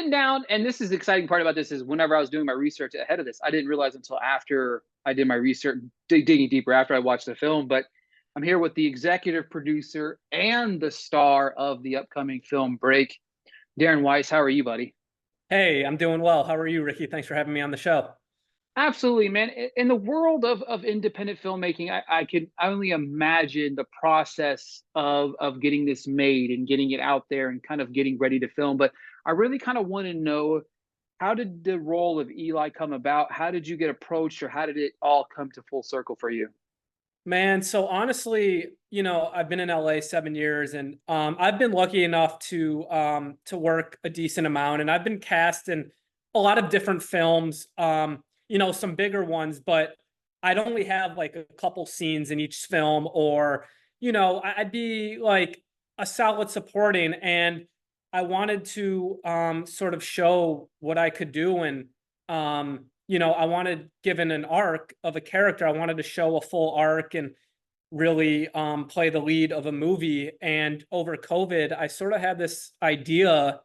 went down, and this is the exciting part about this is whenever I was doing my research ahead of this, I didn't realize until after I did my research, digging deeper after I watched the film. But I'm here with the executive producer and the star of the upcoming film Break, Darren Weiss. How are you, buddy? Hey, I'm doing well. How are you, Ricky? Thanks for having me on the show. Absolutely, man. In the world of independent filmmaking, I can only imagine the process of getting this made and getting it out there and kind of getting ready to film. But I really kind of want to know, how did the role of Eli come about? How did you get approached, or how did it all come to full circle for you? Man, so honestly, I've been in LA 7 years and I've been lucky enough to work a decent amount and I've been cast in a lot of different films, some bigger ones, but I'd only have like a couple scenes in each film or, I'd be like a solid supporting and I wanted to sort of show what I could do and I wanted, given an arc of a character, I wanted to show a full arc and really play the lead of a movie. And over COVID, I sort of had this idea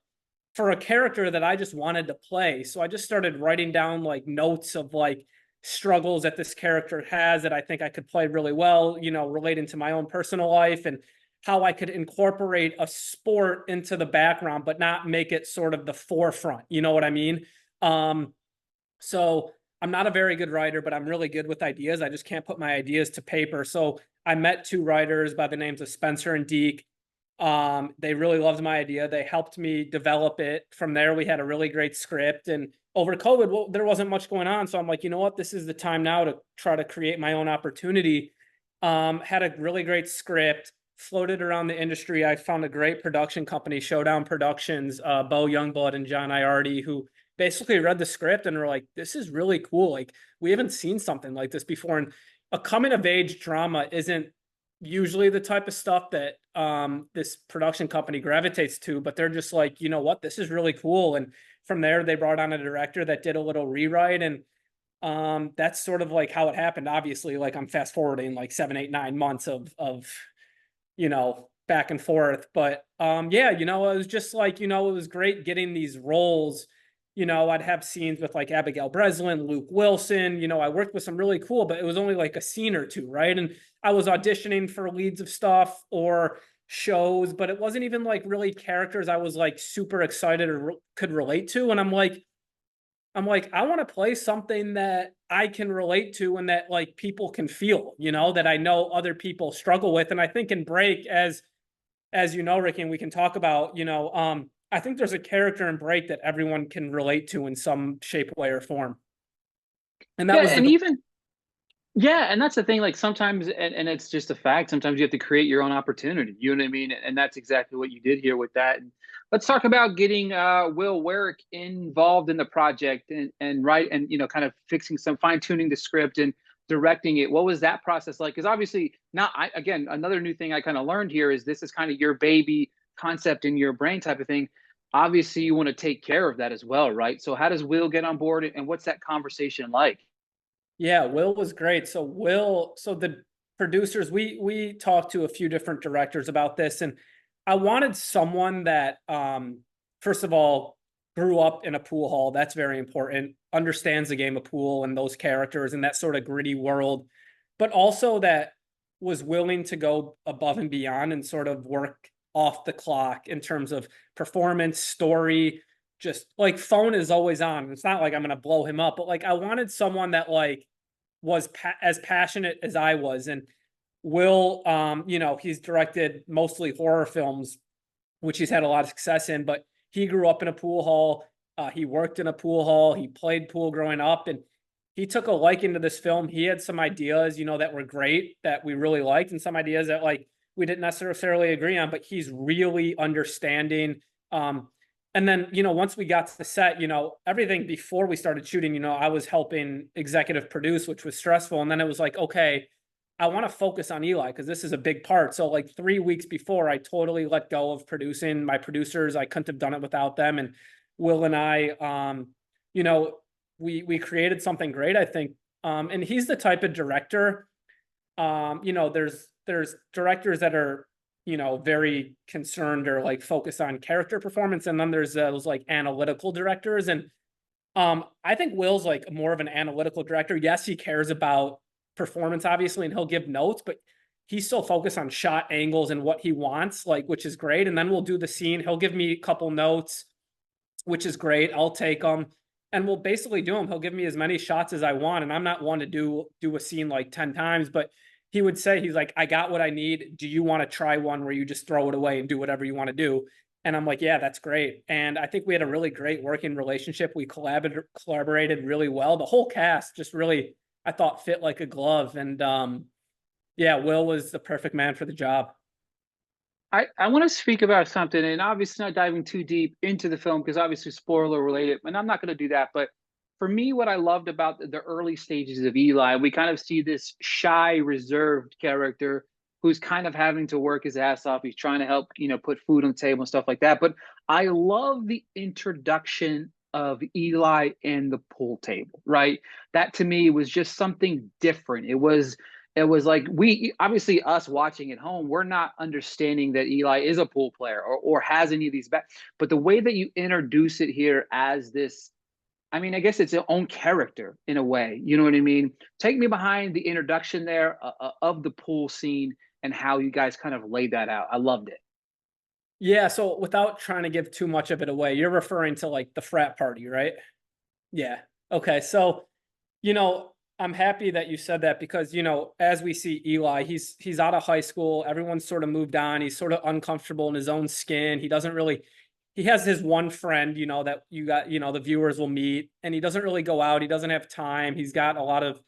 for a character that I just wanted to play. So I just started writing down like notes of like struggles that this character has that I think I could play really well, relating to my own personal life and how I could incorporate a sport into the background, but not make it sort of the forefront. You know what I mean? Um, so I'm not a very good writer, but I'm really good with ideas. I just can't put my ideas to paper. So I met two writers by the names of Spencer and Deke. They really loved my idea. They helped me develop it. From there, we had a really great script. And over COVID, well, there wasn't much going on. So I'm like, you know what? This is the time now to try to create my own opportunity. Had a really great script, floated around the industry. I found a great production company, Showdown Productions, Bo Youngblood and John Iardi, who basically read the script and were like, this is really cool. Like, we haven't seen something like this before. And a coming of age drama isn't usually the type of stuff that this production company gravitates to, but they're just like, you know what, this is really cool. And from there, they brought on a director that did a little rewrite. And that's sort of like how it happened. Obviously, like I'm fast forwarding like 7, 8, 9 months of back and forth. But yeah, it was just like, it was great getting these roles. I'd have scenes with like Abigail Breslin, Luke Wilson. I worked with some really cool, but it was only like a scene or two, right? And I was auditioning for leads of stuff or shows, but it wasn't even like really characters I was like super excited or could relate to. And I'm like, I want to play something that I can relate to and that like people can feel, that I know other people struggle with. And I think in Break, as you know, Ricky, and we can talk about, I think there's a character in Break that everyone can relate to in some shape, way, or form. And that Yeah, was and the even yeah, and that's the thing. Like sometimes, and it's just a fact. Sometimes you have to create your own opportunity. You know what I mean? And that's exactly what you did here with that. And let's talk about getting Will Werrick involved in the project and right and kind of fixing some fine tuning the script and directing it. What was that process like? Because obviously, now again, another new thing I kind of learned here is this is kind of your baby concept in your brain type of thing. Obviously, you want to take care of that as well, right? So how does Will get on board, and what's that conversation like? Yeah, Will was great. So the producers, we talked to a few different directors about this, and I wanted someone that, first of all, grew up in a pool hall. That's very important. Understands the game of pool and those characters and that sort of gritty world, but also that was willing to go above and beyond and sort of work off the clock in terms of performance, story. Just like phone is always on. It's not like I'm gonna blow him up, but like I wanted someone that like was as passionate as I was. And Will, he's directed mostly horror films, which he's had a lot of success in, but he grew up in a pool hall. He worked in a pool hall. He played pool growing up, and he took a liking to this film. He had some ideas, that were great that we really liked, and some ideas that like we didn't necessarily agree on, but he's really understanding. And then, once we got to the set, everything before we started shooting, I was helping executive produce, which was stressful. And then it was like, okay, I want to focus on Eli because this is a big part. So like 3 weeks before, I totally let go of producing my producers. I couldn't have done it without them. And Will and I, you know, we created something great, I think. And he's the type of director, there's directors that are very concerned or like focused on character performance. And then there's those like analytical directors. And I think Will's like more of an analytical director. Yes, he cares about performance, obviously, and he'll give notes, but he's so focused on shot angles and what he wants, like, which is great. And then we'll do the scene. He'll give me a couple notes, which is great. I'll take them and we'll basically do them. He'll give me as many shots as I want. And I'm not one to do a scene like 10 times, but he would say, he's like, I got what I need. Do you want to try one where you just throw it away and do whatever you want to do? And I'm like, yeah, that's great. And I think we had a really great working relationship. We collaborated really well. The whole cast just really, I thought, fit like a glove. And yeah, Will was the perfect man for the job. I want to speak about something, and obviously not diving too deep into the film because obviously spoiler related, and I'm not going to do that. But for me, what I loved about the early stages of Eli, we kind of see this shy, reserved character who's kind of having to work his ass off. He's trying to help, put food on the table and stuff like that. But I love the introduction of Eli and the pool table, right? That to me was just something different. It was like we obviously us watching at home, we're not understanding that Eli is a pool player or has any of these back. But the way that you introduce it here as this, I mean, I guess it's its own character in a way. You know what I mean? Take me behind the introduction there of the pool scene and how you guys kind of laid that out. I loved it. Yeah, so without trying to give too much of it away, you're referring to like the frat party, right? Yeah. Okay. So, I'm happy that you said that because, as we see Eli, he's out of high school. Everyone's sort of moved on. He's sort of uncomfortable in his own skin. He doesn't really he has his one friend, that you got, the viewers will meet, and he doesn't really go out. He doesn't have time. He's got a lot of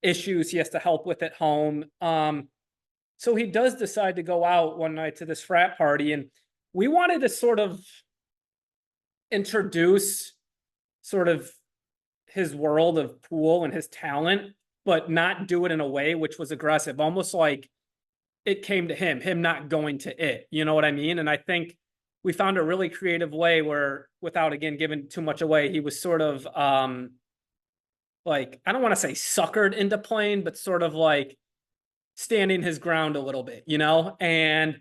issues he has to help with at home. So he does decide to go out one night to this frat party, and we wanted to sort of introduce sort of his world of pool and his talent, but not do it in a way which was aggressive, almost like it came to him not going to it. You know what I mean? And I think we found a really creative way where, without again giving too much away, he was sort of like, I don't want to say suckered into playing, but sort of like standing his ground a little bit, And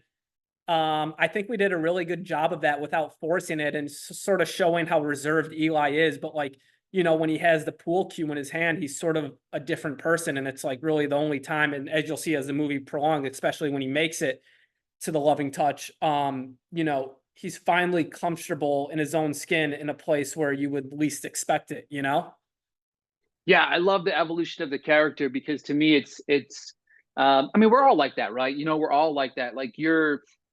I think we did a really good job of that without forcing it and sort of showing how reserved Eli is. But like, when he has the pool cue in his hand, he's sort of a different person. And it's like really the only time. And as you'll see as the movie prolongs, especially when he makes it to the loving touch, he's finally comfortable in his own skin in a place where you would least expect it. Yeah, I love the evolution of the character because to me it's I mean, we're all like that, right? We're all like that. Like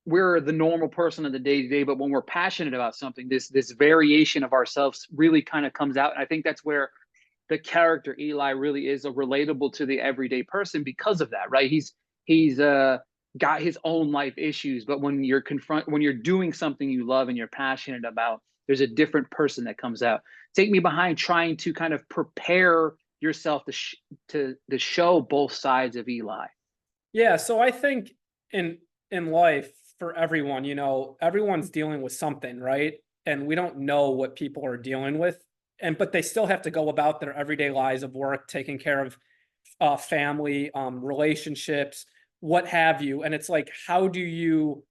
we're the normal person of the day to day, but when we're passionate about something, this variation of ourselves really kind of comes out. And I think that's where the character Eli really is a relatable to the everyday person because of that, right? He's got his own life issues, but when you're doing something you love and you're passionate about, there's a different person that comes out. Take me behind trying to kind of prepare yourself to show both sides of Eli. Yeah. So I think in life for everyone, everyone's dealing with something, right? And we don't know what people are dealing with. But they still have to go about their everyday lives of work, taking care of family, relationships, what have you. And it's like, how do you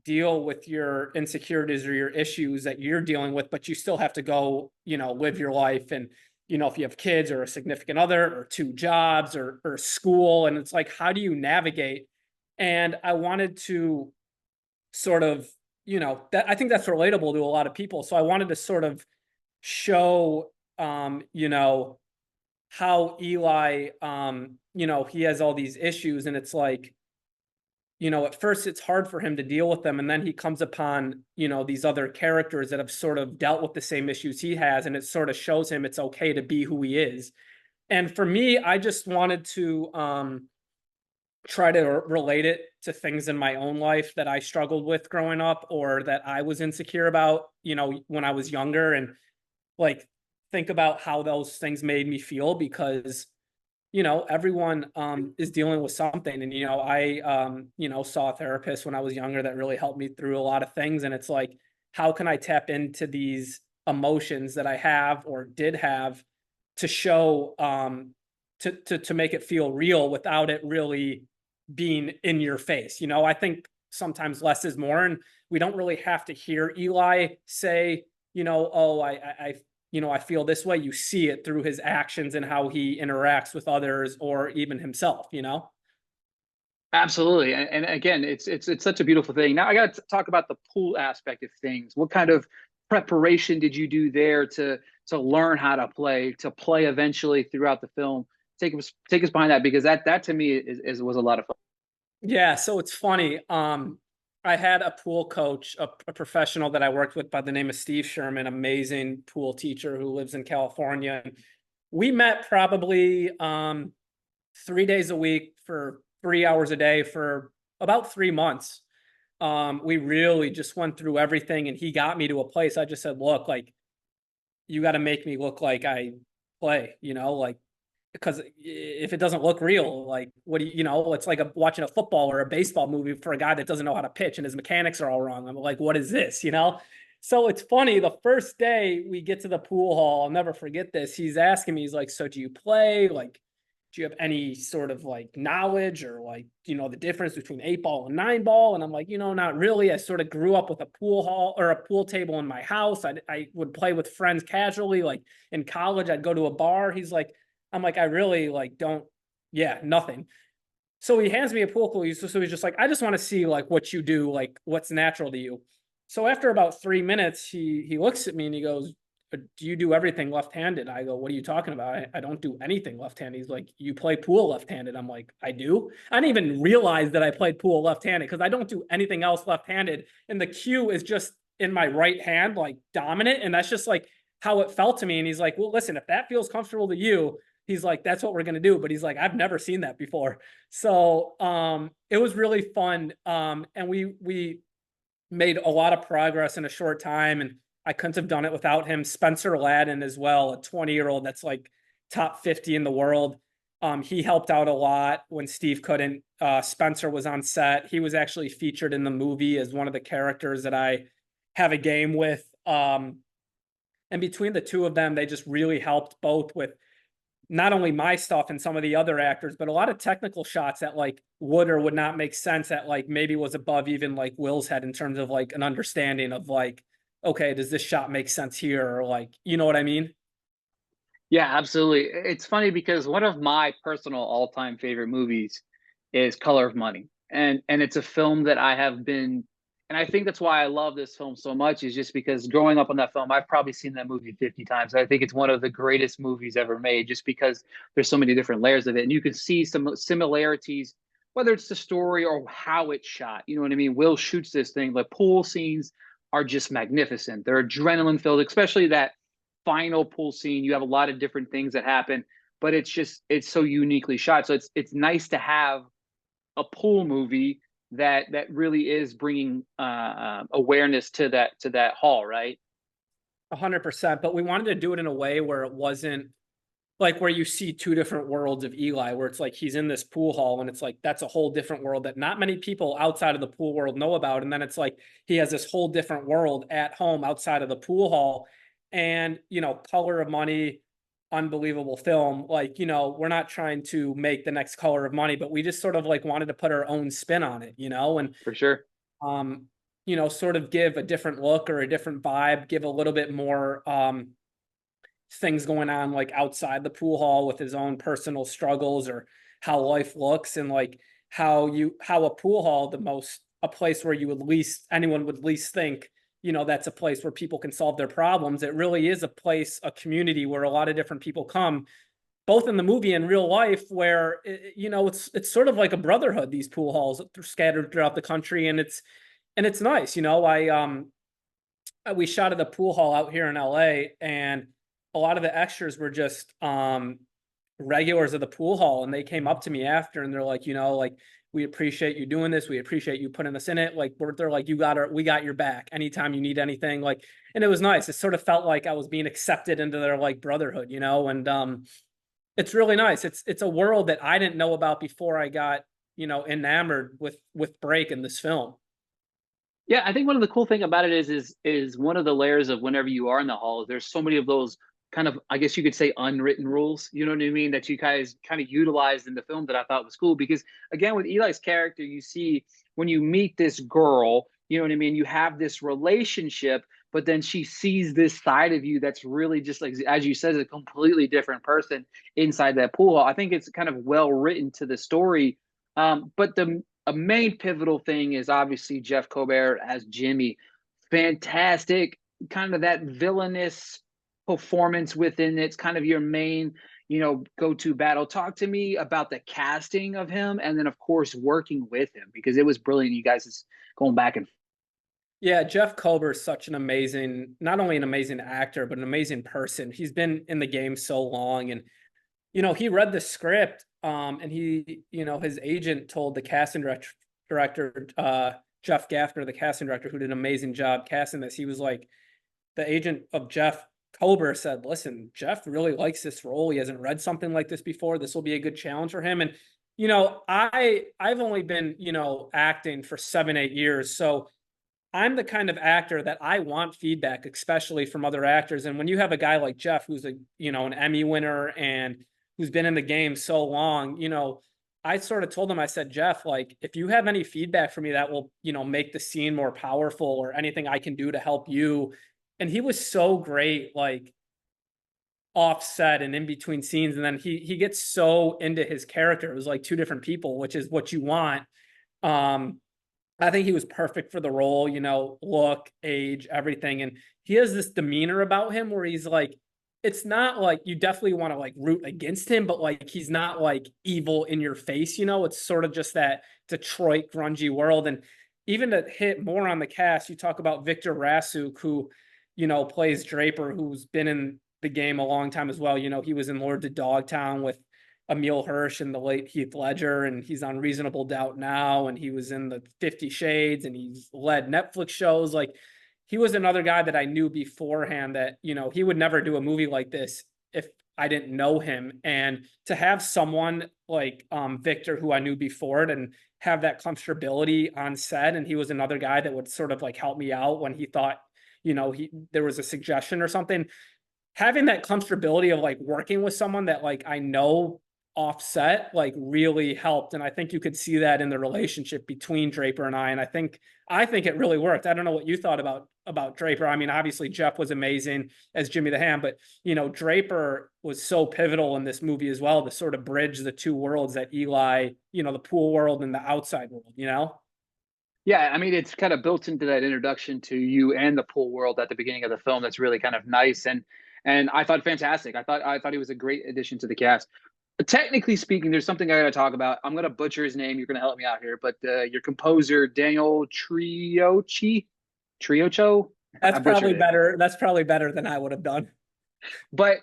deal with your insecurities or your issues that you're dealing with, but you still have to go, live your life. And, if you have kids or a significant other or two jobs or school, and it's like, how do you navigate? And I wanted to sort of, that I think that's relatable to a lot of people. So I wanted to sort of show, how Eli, he has all these issues, and it's like, at first it's hard for him to deal with them. And then he comes upon, these other characters that have sort of dealt with the same issues he has. And it sort of shows him it's okay to be who he is. And for me, I just wanted to try to relate it to things in my own life that I struggled with growing up or that I was insecure about, when I was younger, and like think about how those things made me feel because everyone is dealing with something. And I saw a therapist when I was younger that really helped me through a lot of things. And it's like, how can I tap into these emotions that I have or did have to show to make it feel real without it really being in your face? I think sometimes less is more. And we don't really have to hear Eli say, oh, I feel this way. You see it through his actions and how he interacts with others or even himself. Absolutely. And again, it's such a beautiful thing. Now I got to talk about the pool aspect of things. What kind of preparation did you do there to learn how to play eventually throughout the film? Take us behind that because that to me was a lot of fun. Yeah, so it's funny. I had a pool coach, a professional that I worked with by the name of Steve Sherman, amazing pool teacher who lives in California. We met probably 3 days a week for 3 hours a day for about 3 months. We really just went through everything, and he got me to a place. I just said, look, like, you got to make me look like I play, like, because if it doesn't look real, like, what do it's like watching a football or a baseball movie for a guy that doesn't know how to pitch and his mechanics are all wrong. I'm like, what is this? So it's funny. The first day we get to the pool hall, I'll never forget this. He's asking me, he's like, so do you play? Like, do you have any sort of like knowledge or like, the difference between 8 ball and 9 ball? And I'm like, not really. I sort of grew up with a pool hall or a pool table in my house. I would play with friends casually. Like in college, I'd go to a bar. I'm like, I really like don't, yeah, nothing. So he hands me a pool cue. So he's just like, I just want to see like what you do, like what's natural to you. So after about 3 minutes, he looks at me and he goes, do you do everything left-handed? I go, what are you talking about? I don't do anything left-handed. He's like, you play pool left-handed. I'm like, I do. I didn't even realize that I played pool left-handed because I don't do anything else left-handed. And the cue is just in my right hand, like dominant. And that's just like how it felt to me. And he's like, well, listen, if that feels comfortable to you, he's like, that's what we're going to do. But he's like, I've never seen that before. So it was really fun. And we made a lot of progress in a short time. And I couldn't have done it without him. Spencer Ladden as well, a 20-year-old that's like top 50 in the world. He helped out a lot when Steve couldn't. Spencer was on set. He was actually featured in the movie as one of the characters that I have a game with. And between the two of them, they just really helped both with not only my stuff and some of the other actors, but a lot of technical shots that like would or would not make sense that like maybe was above even like Will's head in terms of like an understanding of like, okay, does this shot make sense here? Or like, you know what I mean? Yeah, absolutely. It's funny because one of my personal all-time favorite movies is Color of Money. And it's a film that I have been and I think that's why I love this film so much is just because growing up on that film, I've probably seen that movie 50 times. I think it's one of the greatest movies ever made just because there's so many different layers of it. And you can see some similarities, whether it's the story or how it's shot. You know what I mean? Will shoots this thing. The pool scenes are just magnificent. They're adrenaline filled, especially that final pool scene. You have a lot of different things that happen, but it's so uniquely shot. So it's nice to have a pool movie that really is bringing awareness to that hall, right? 100%. But we wanted to do it in a way where it wasn't like where you see two different worlds of Eli, where it's like he's in this pool hall and it's like that's a whole different world that not many people outside of the pool world know about. And then it's like he has this whole different world at home outside of the pool hall. And, Color of Money, unbelievable film. Like, we're not trying to make the next Color of Money, but we just sort of like wanted to put our own spin on it. And For sure. um, sort of give a different look or a different vibe, give a little bit more things going on like outside the pool hall with his own personal struggles or how life looks and like how a pool hall a place where you would least anyone would least think that's a place where people can solve their problems. It really is a place, a community where a lot of different people come, both in the movie and real life, where it's sort of like a brotherhood, these pool halls scattered throughout the country. And it's nice. We shot at the pool hall out here in LA, and a lot of the extras were just regulars of the pool hall, and they came up to me after and they're like, like, we appreciate you doing this, we appreciate you putting us in it, like they're like, we got your back anytime you need anything, like. And it was nice. It sort of felt like I was being accepted into their like brotherhood, and it's really nice. It's a world that I didn't know about before I got enamored with Break in this film. Yeah, I think one of the cool thing about it is one of the layers of whenever you are in the halls, there's so many of those kind of, I guess you could say, unwritten rules, you know what I mean, that you guys kind of utilized in the film that I thought was cool. Because again, with Eli's character, you see when you meet this girl, you know what I mean, you have this relationship, but then she sees this side of you that's really just like, as you said, a completely different person inside that pool hall. I think it's kind of well written to the story. But the a main pivotal thing is obviously Jeff Colbert as Jimmy. Fantastic, kind of that villainous performance within it's kind of your main, go-to battle. Talk to me about the casting of him, and then of course working with him, because it was brilliant. You guys is going back and Yeah, Jeff Kober is such an amazing, not only an amazing actor, but an amazing person. He's been in the game so long, and he read the script, and his agent told the casting director, Jeff Gaffner, the casting director, who did an amazing job casting this. He was like, the agent of Jeff Kober said, "Listen, Jeff really likes this role. He hasn't read something like this before. This will be a good challenge for him." And I've only bbeen acting for 7-8 years, so I'm the kind of actor that I want feedback, especially from other actors. And when you have a guy like Jeff, who's an Emmy winner and who's been in the game so long, I sort of told him, I said, Jeff, like, if you have any feedback for me that will, make the scene more powerful or anything I can do to help you. And he was so great, like offset and in between scenes. And then he gets so into his character. It was like two different people, which is what you want. Um, I think he was perfect for the role, look, age, everything. And he has this demeanor about him where he's like, it's not like you definitely want to like root against him, but like he's not like evil in your face, it's sort of just that Detroit grungy world. And even to hit more on the cast, you talk about Victor Rasuk, who, plays Draper, who's been in the game a long time as well. He was in Lords of Dogtown with Emil Hirsch and the late Heath Ledger, and he's on Reasonable Doubt now, and he was in the 50 Shades, and he's led Netflix shows. Like, he was another guy that I knew beforehand that, he would never do a movie like this if I didn't know him. And to have someone like Victor, who I knew before it, and have that comfortability on set, and he was another guy that would sort of like help me out when he thought, there was a suggestion or something. Having that comfortability of like working with someone that like I know offset like really helped. And I think you could see that in the relationship between Draper and I. And I think it really worked. I don't know what you thought about Draper. I mean, obviously Jeff was amazing as Jimmy the Ham, but Draper was so pivotal in this movie as well to sort of bridge the two worlds that Eli, the pool world and the outside world. yeah, I mean, it's kind of built into that introduction to you and the pool world at the beginning of the film. That's really kind of nice, and I thought fantastic. I thought he was a great addition to the cast. Technically speaking, there's something I got to talk about. I'm going to butcher his name. You're going to help me out here, but your composer Daniel Triocho, That's I butchered probably it. better. That's probably better than I would have done. But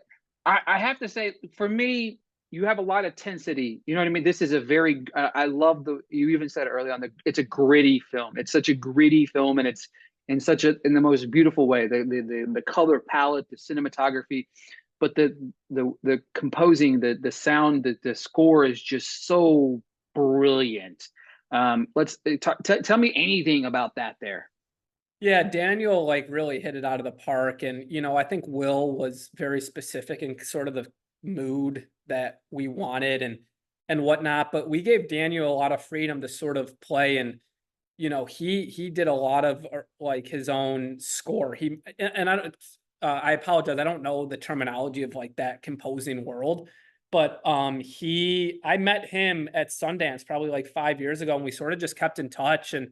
I have to say, for me, you have a lot of tensity. You know what I mean? This is a very, I love you even said it early on, it's a gritty film. It's such a gritty film, and it's in the most beautiful way. The color palette, the cinematography, but the composing, the sound, the score is just so brilliant. Let's tell me anything about that there. Yeah, Daniel like really hit it out of the park. And, I think Will was very specific in sort of the mood that we wanted and whatnot. But we gave Daniel a lot of freedom to sort of play. And, he did a lot of like his own score. And I apologize, I don't know the terminology of like that composing world. But I met him at Sundance probably like 5 years ago, and we sort of just kept in touch. And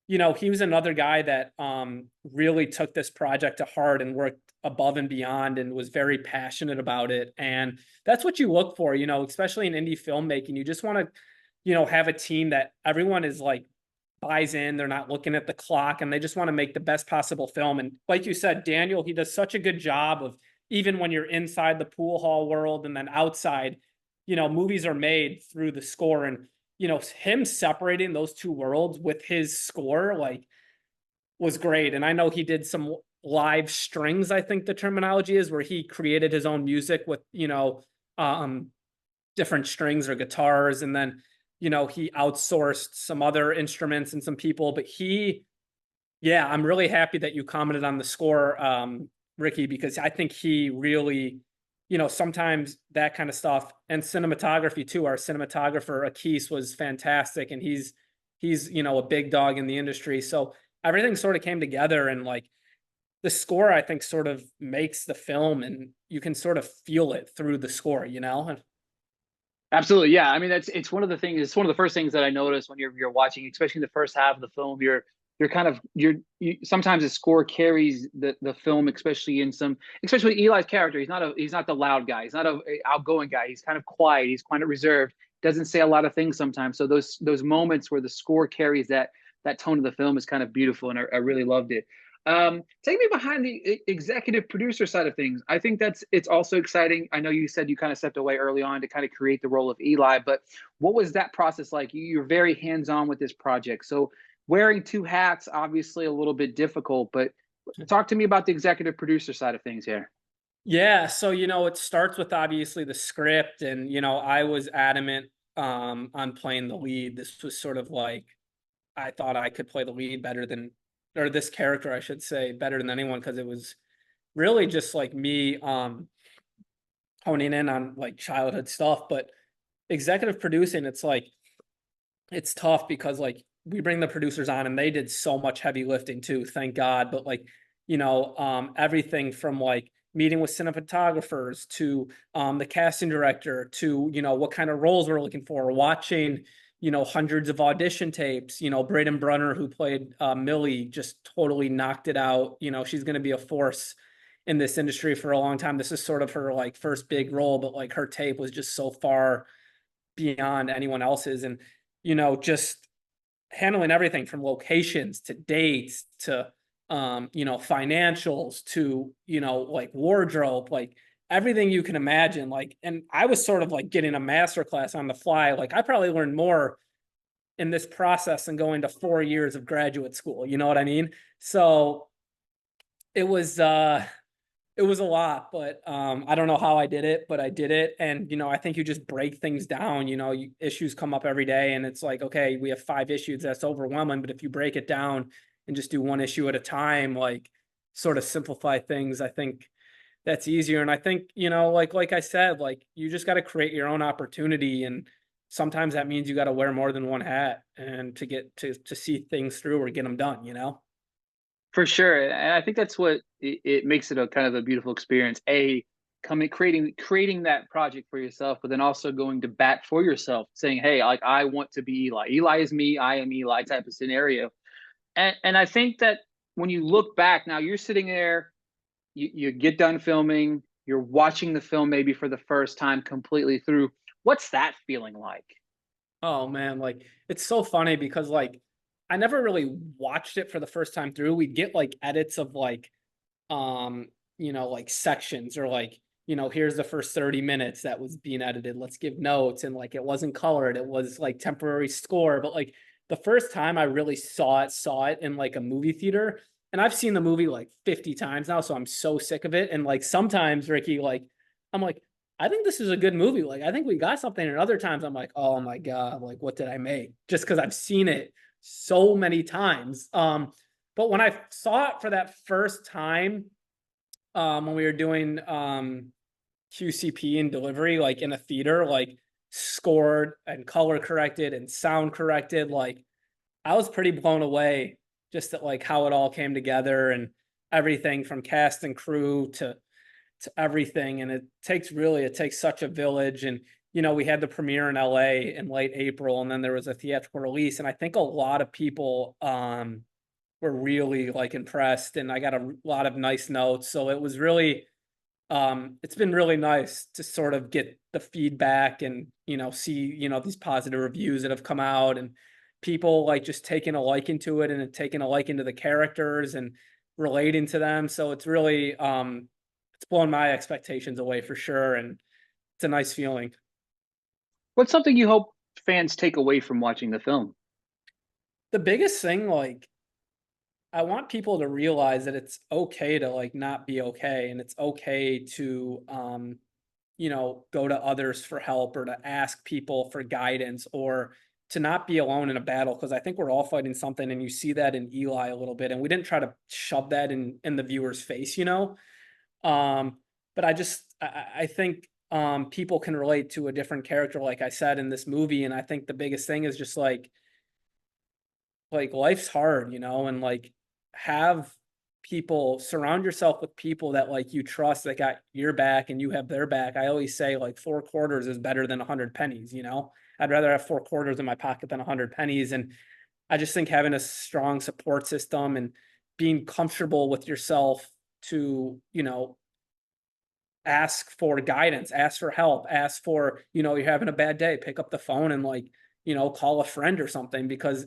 he was another guy that really took this project to heart and worked above and beyond and was very passionate about it. And that's what you look for, especially in indie filmmaking. You just want to, have a team that everyone is like buys in. They're not looking at the clock, and they just want to make the best possible film. And like you said, Daniel, he does such a good job of, even when you're inside the pool hall world and then outside, movies are made through the score. And him separating those two worlds with his score like was great. And I know he did some live strings, I think the terminology is, where he created his own music with um different strings or guitars. And then he outsourced some other instruments and some people. But yeah, I'm really happy that you commented on the score. Ricky, because I think he really, sometimes that kind of stuff and cinematography too. Our cinematographer Akis was fantastic, and he's a big dog in the industry. So everything sort of came together, and like the score, I think, sort of makes the film, and you can sort of feel it through the score, Absolutely, yeah. I mean, that's it's one of the things. It's one of the first things that I notice when you're watching, especially the first half of the film. You're kind of sometimes the score carries the film, especially in some, especially Eli's character. He's not the loud guy. He's not a outgoing guy. He's kind of quiet. He's kind of reserved. Doesn't say a lot of things sometimes. So those moments where the score carries that tone of the film is kind of beautiful, and I really loved it. Take me behind the executive producer side of things. I think it's also exciting. I know you said you kind of stepped away early on to kind of create the role of Eli, but what was that process like? You're very hands on with this project, so wearing two hats obviously a little bit difficult. But talk to me about the executive producer side of things here. Yeah, so it starts with obviously the script, and I was adamant on playing the lead. This was sort of like I thought I could play the lead better than, or this character I should say, better than anyone, because it was really just like me honing in on like childhood stuff. But executive producing, it's like it's tough because like we bring the producers on and they did so much heavy lifting too, thank God. But like, everything from like meeting with cinematographers to the casting director to, what kind of roles we're looking for, watching, hundreds of audition tapes. Braden Brunner, who played Millie, just totally knocked it out. She's going to be a force in this industry for a long time. This is sort of her like first big role, but like her tape was just so far beyond anyone else's. And just handling everything from locations to dates to financials to like wardrobe, like everything you can imagine. Like, and I was sort of like getting a master class on the fly. Like I probably learned more in this process than going to 4 years of graduate school, you know what I mean? So it was it was a lot, but I don't know how I did it, but I did it. And I think you just break things down. Issues come up every day, and it's like, okay, we have 5 issues. That's overwhelming. But if you break it down and just do one issue at a time, like sort of simplify things, I think that's easier. And I think like I said, like you just got to create your own opportunity, and sometimes that means you got to wear more than one hat, and to get to see things through or get them done. For sure, and I think that's what it makes it a kind of a beautiful experience. Coming creating that project for yourself, but then also going to bat for yourself, saying, "Hey, like I want to be Eli. Eli is me. I am Eli." Type of scenario. And I think that when you look back now, you're sitting there, you get done filming, you're watching the film maybe for the first time completely through. What's that feeling like? Oh man, like it's so funny because like I never really watched it for the first time through. We'd get like edits of like like sections, or like, here's the first 30 minutes that was being edited. Let's give notes, and like it wasn't colored, it was like temporary score. But like the first time I really saw it in like a movie theater, and I've seen the movie like 50 times now, so I'm so sick of it. And like sometimes, Ricky, like I'm like, I think this is a good movie. Like, I think we got something. And other times I'm like, oh my God, like, what did I make? Just because I've seen it so many times. But when I saw it for that first time, when we were doing QCP and delivery, like in a theater, like scored and color corrected and sound corrected, like I was pretty blown away just at like how it all came together, and everything from cast and crew to everything. And it takes such a village. And we had the premiere in LA in late April, and then there was a theatrical release, and I think a lot of people were really like impressed, and I got a lot of nice notes. So it was really it's been really nice to sort of get the feedback, and see these positive reviews that have come out, and people like just taking a liking to it, and taking a liking to the characters and relating to them. So it's really it's blown my expectations away for sure, and it's a nice feeling. What's something you hope fans take away from watching the film? The biggest thing, like I want people to realize that it's okay to like not be okay, and it's okay to go to others for help, or to ask people for guidance, or to not be alone in a battle, because I think we're all fighting something, and you see that in Eli a little bit, and we didn't try to shove that in the viewer's face. Um, but I think people can relate to a different character, like I said in this movie, and I think the biggest thing is just like life's hard, you know, and like have people surround yourself with people that like you trust that got your back and you have their back. I always say like 4 quarters is better than 100 pennies, you know. I'd rather have 4 quarters in my pocket than 100 pennies. And I just think having a strong support system and being comfortable with yourself to, you know, ask for guidance, ask for help, ask for, you know, you're having a bad day, pick up the phone and like, you know, call a friend or something because,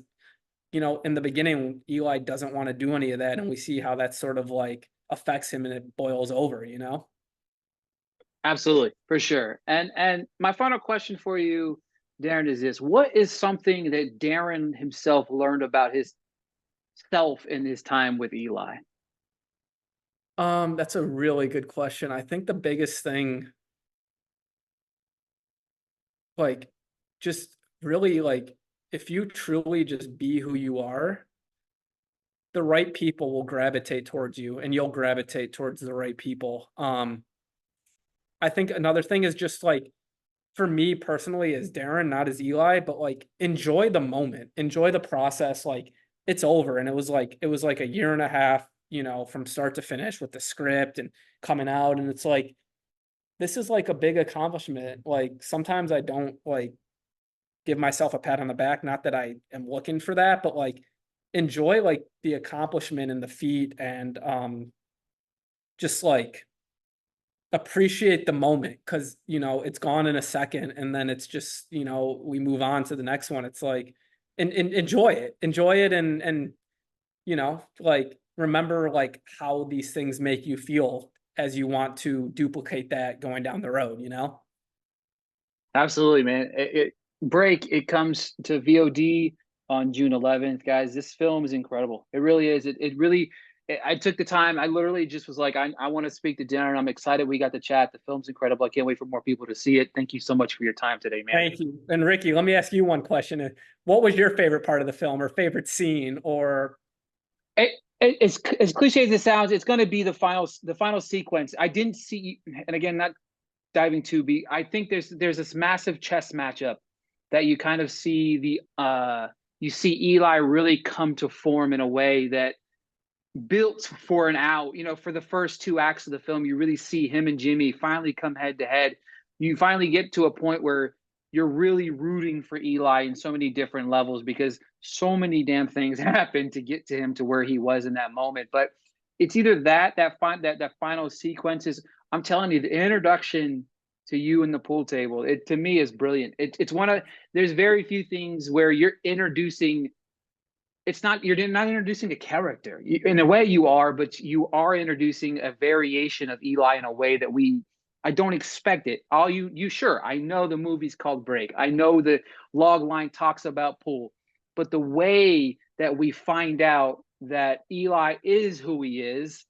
you know, in the beginning, Eli doesn't want to do any of that. And we see how that sort of like affects him and it boils over, you know? Absolutely, for sure. And my final question for you, Darren, is this: what is something that Darren himself learned about his self in his time with Eli? That's a really good question. I think the biggest thing, like, just really like, if you truly just be who you are, the right people will gravitate towards you and you'll gravitate towards the right people. I think another thing is just like for me personally as Darren, not as Eli, but like enjoy the moment, enjoy the process. Like it's over. And it was like a year and a half, you know, from start to finish with the script and coming out. And it's like, this is like a big accomplishment. Like sometimes I don't like give myself a pat on the back. Not that I am looking for that, but like enjoy like the accomplishment and the feat and just like appreciate the moment because you know it's gone in a second and then it's just you know we move on to the next one. It's like and enjoy it and you know like remember like how these things make you feel as you want to duplicate that going down the road, you know. Absolutely, man. Break. It comes to VOD on June 11th, guys. This film is incredible. It really is. It really. I took the time. I literally just was like, I want to speak to Darren. I'm excited we got to chat. The film's incredible. I can't wait for more people to see it. Thank you so much for your time today, man. Thank you. And Ricky, let me ask you one question. What was your favorite part of the film or favorite scene or It, it's as cliche as it sounds. It's going to be the final sequence. I didn't see, and again, not diving too deep. I think there's this massive chess matchup that you kind of see you see Eli really come to form in a way that built for an out. You know, for the first two acts of the film, you really see him and Jimmy finally come head to head. You finally get to a point where you're really rooting for Eli in so many different levels because so many damn things happened to get to him to where he was in that moment. But it's either that final sequence is, I'm telling you, the introduction to you in the pool table, it to me is brilliant. It's one of, there's very few things where you're introducing, you're not introducing a character. In a way you are, but you are introducing a variation of Eli in a way that I don't expect it. All you sure, I know the movie's called Break. I know the log line talks about pool, but the way that we find out that Eli is who he is,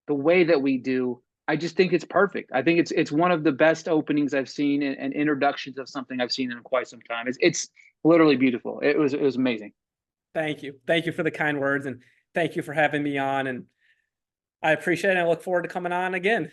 the way that we do, I just think it's perfect. I think it's one of the best openings I've seen and introductions of something I've seen in quite some time. It's literally beautiful. It was amazing. thank you. Thank you for the kind words and thank you for having me on and I appreciate it. I look forward to coming on again.